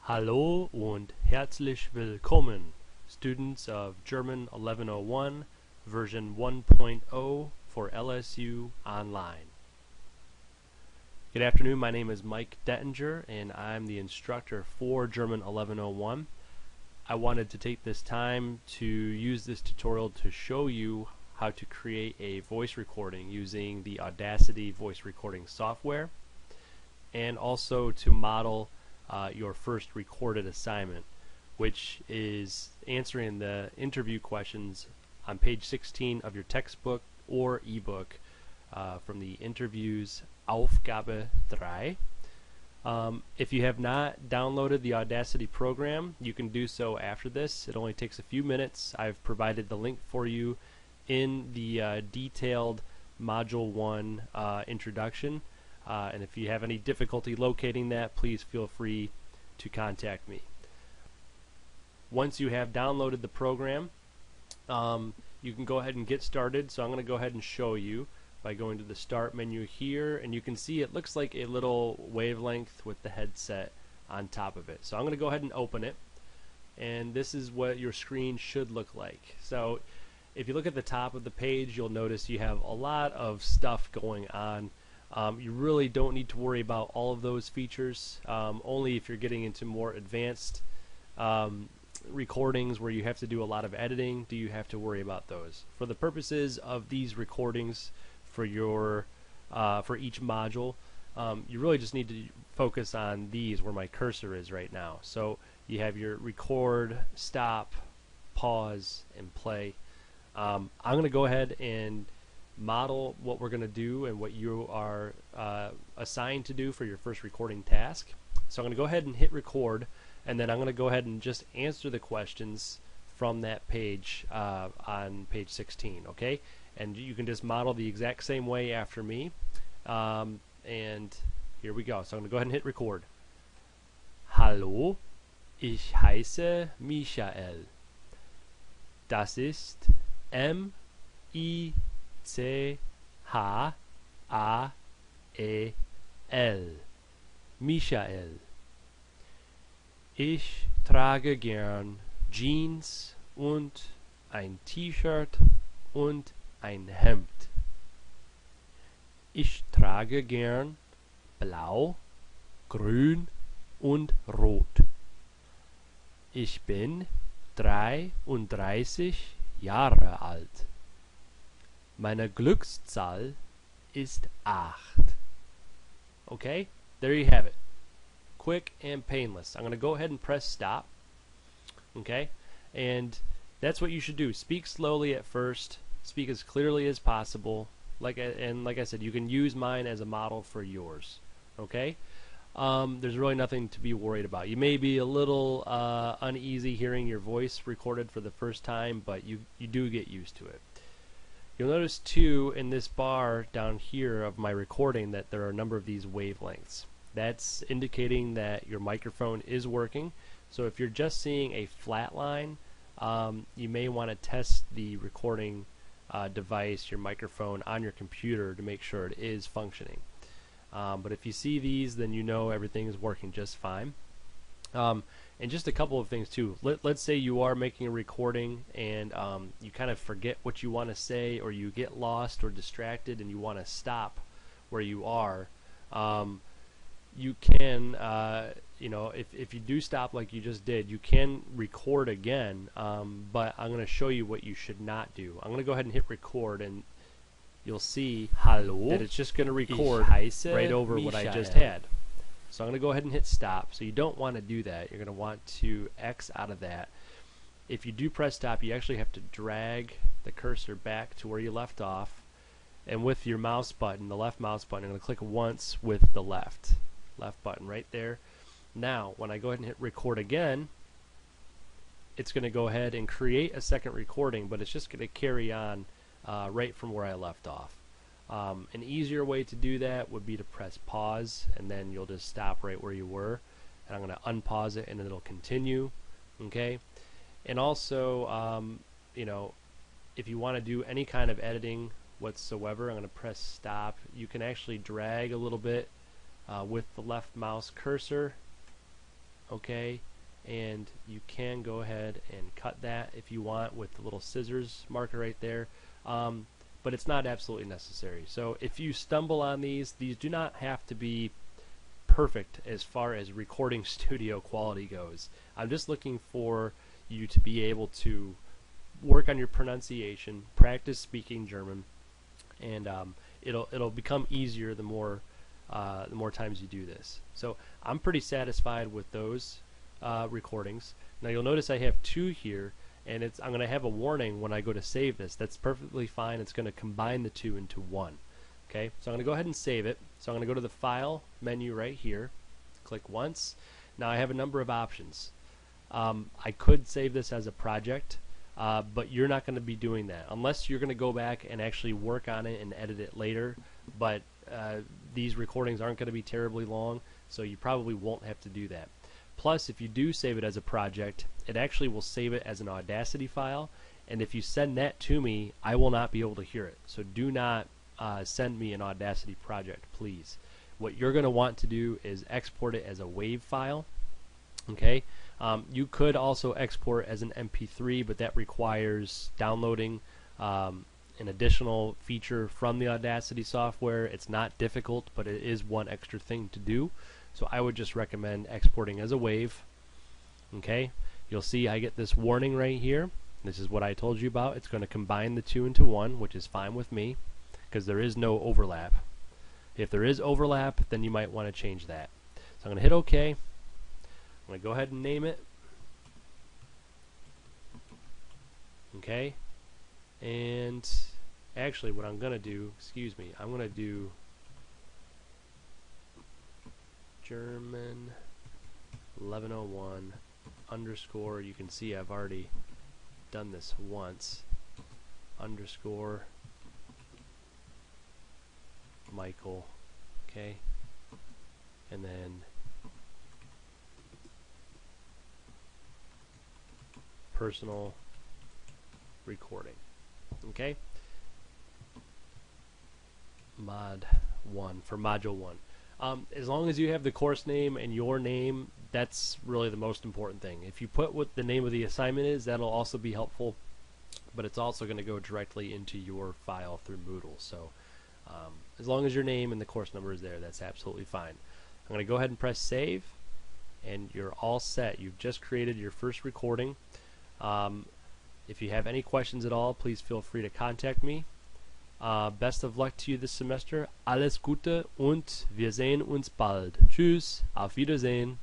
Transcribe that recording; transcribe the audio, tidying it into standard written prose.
Hallo und herzlich willkommen, students of German 1101 version 1.0 for LSU Online. Good afternoon, my name is Mike Dettinger and I'm the instructor for German 1101. I wanted to take this time to use this tutorial to show you how to create a voice recording using the Audacity voice recording software, and also to model your first recorded assignment, which is answering the interview questions on page 16 of your textbook or ebook from the interviews Aufgabe 3. If you have not downloaded the Audacity program, you can do so after this. It only takes a few minutes. I've provided the link for you in the detailed Module 1 introduction. And if you have any difficulty locating that, please feel free to contact me. Once you have downloaded the program, you can go ahead and get started. So I'm going to go ahead and show you by going to the Start menu here, and you can see it looks like a little wavelength with the headset on top of it. So I'm going to go ahead and open it, and this is what your screen should look like. So if you look at the top of the page, you'll notice you have a lot of stuff going on. You really don't need to worry about all of those features. Only if you're getting into more advanced recordings where you have to do a lot of editing do you have to worry about those. For the purposes of these recordings for your for each module, you really just need to focus on these where my cursor is right now. So you have your record, stop, pause, and play. I'm going to go ahead and model what we're going to do and what you are assigned to do for your first recording task. So I'm going to go ahead and hit record, and then I'm going to go ahead and just answer the questions from that page on page 16, okay? And you can just model the exact same way after me. And here we go. So I'm going to go ahead and hit record. Hallo, ich heiße Michael. Das ist M-I-C-H-A-E-L. Michael. Ich trage gern Jeans und ein T-Shirt und ein Hemd. Ich trage gern blau, grün und rot. Ich bin 33 Jahre alt. Meine Glückszahl ist 8. Okay, there you have it. Quick and painless. I'm going to go ahead and press stop. Okay, and that's what you should do. Speak slowly at first. Speak as clearly as possible. Like I said, you can use mine as a model for yours. Okay, there's really nothing to be worried about. You may be a little uneasy hearing your voice recorded for the first time, but you do get used to it. You'll notice too in this bar down here of my recording that there are a number of these wavelengths. That's indicating that your microphone is working. So if you're just seeing a flat line, you may want to test the recording device, your microphone, on your computer to make sure it is functioning. But if you see these, then you know everything is working just fine. And just a couple of things too. Let's say you are making a recording and you kind of forget what you want to say, or you get lost or distracted and you want to stop where you are. You can, if you do stop like you just did, you can record again, but I'm going to show you what you should not do. I'm going to go ahead and hit record, and you'll see that it's just going to record right over what I just had. So I'm going to go ahead and hit stop. So you don't want to do that. You're going to want to X out of that. If you do press stop, you actually have to drag the cursor back to where you left off, and with your mouse button, the left mouse button, I'm going to click once with the left button right there. Now when I go ahead and hit record again, it's going to go ahead and create a second recording, but it's just going to carry on right from where I left off. An easier way to do that would be to press pause, and then you'll just stop right where you were, and I'm going to unpause it and then it'll continue. Okay, and also if you want to do any kind of editing whatsoever, I'm going to press stop. You can actually drag a little bit with the left mouse cursor okay, and you can go ahead and cut that if you want with the little scissors marker right there, but it's not absolutely necessary. So if you stumble on these do not have to be perfect as far as recording studio quality goes. I'm just looking for you to be able to work on your pronunciation, practice speaking German, and it'll become easier the more times you do this. So I'm pretty satisfied with those recordings. Now you'll notice I have two here, and I'm going to have a warning when I go to save this. That's perfectly fine. It's going to combine the two into one. Okay, so I'm going to go ahead and save it. So I'm going to go to the File menu right here, click once. Now I have a number of options. I could save this as a project, but you're not going to be doing that unless you're going to go back and actually work on it and edit it later. But these recordings aren't going to be terribly long, so you probably won't have to do that. Plus, if you do save it as a project, it actually will save it as an Audacity file, and if you send that to me, I will not be able to hear it. So do not send me an Audacity project, please. What you're going to want to do is export it as a WAV file. Okay, you could also export as an MP3, but that requires downloading an additional feature from the Audacity software. It's not difficult, but it is one extra thing to do. So I would just recommend exporting as a WAV. Okay, you'll see I get this warning right here. This is what I told you about. It's going to combine the two into one, which is fine with me because there is no overlap. If there is overlap, then you might want to change that. So I'm going to hit OK. I'm going to go ahead and name it. Okay, and actually what I'm going to do, I'm going to do German1101 _ you can see I've already done this once, _ Michael, okay, and then personal recording, okay, mod 1 for module 1. As long as you have the course name and your name, that's really the most important thing. If you put what the name of the assignment is, that'll also be helpful, but it's also going to go directly into your file through Moodle. So as long as your name and the course number is there, that's absolutely fine. I'm going to go ahead and press save, and you're all set. You've just created your first recording. If you have any questions at all, please feel free to contact me. Best of luck to you this semester. Alles Gute und wir sehen uns bald. Tschüss, auf Wiedersehen.